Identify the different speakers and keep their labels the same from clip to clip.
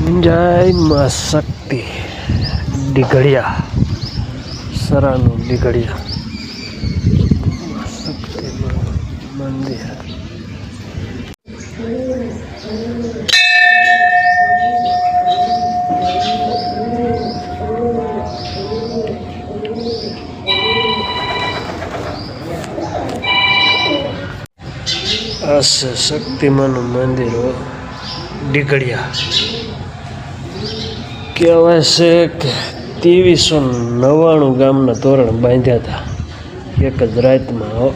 Speaker 1: जय मां शक्ति दिगड़िया सरानु दिगड़िया शक्ति मंदिर। शक्तिमान मंदिर दिगड़िया कहेवाय छे के 2399 गामना तोरण बांध्या था एक ज रात में। हो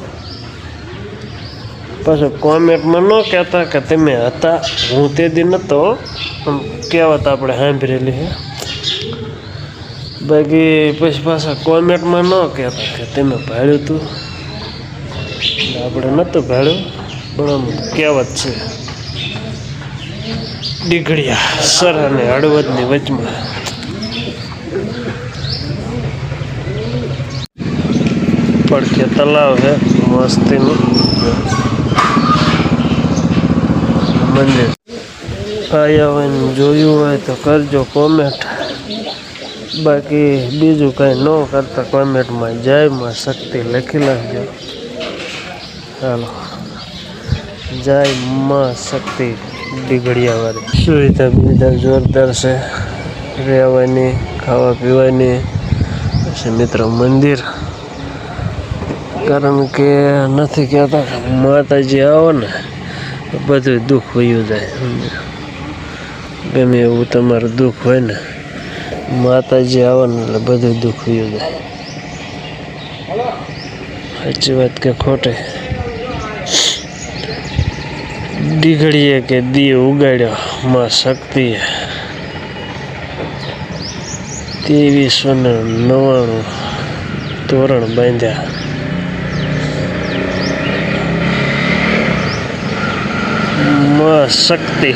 Speaker 1: पाछो कॉमेंट में न कहता कि तमे हता हूँ ते दी नतो कहेवत आपणे सांभळेली है। बाकी पछी पाछा कॉमेंट में न कहता कि तमे भाळ्युं तू आपणे नतो भाळ्युं पण कहेवत छे। दिगड़िया सर अने हળવદની વચમાં પડખે તલાવ है मस्तीનું મંદિર। आया હોય ને જોયું હોય તો કરજો કોમેન્ટ। બાકી બીજું કંઈ ન કરતા કોમેન્ટમાં જય માં શક્તિ લખી નાખજો। ચાલો जय मां शक्ति दिगड़िया वाली सुविधा बीधा जोरदार से रहवानी खावा पीवानी पछी मित्र मंदिर। कारण के नहीं कहता माताजी आओ ने बधु दुख वयु जाए। गमे एवं तमारू दुख होय ने माताजी आओ ने એટલે બધું दुख वयु जाए। साची बात के खोटे दिगड़िए के दी उगाड़ो मां शक्ति 2399 तोरण बांध्या। मां शक्ति।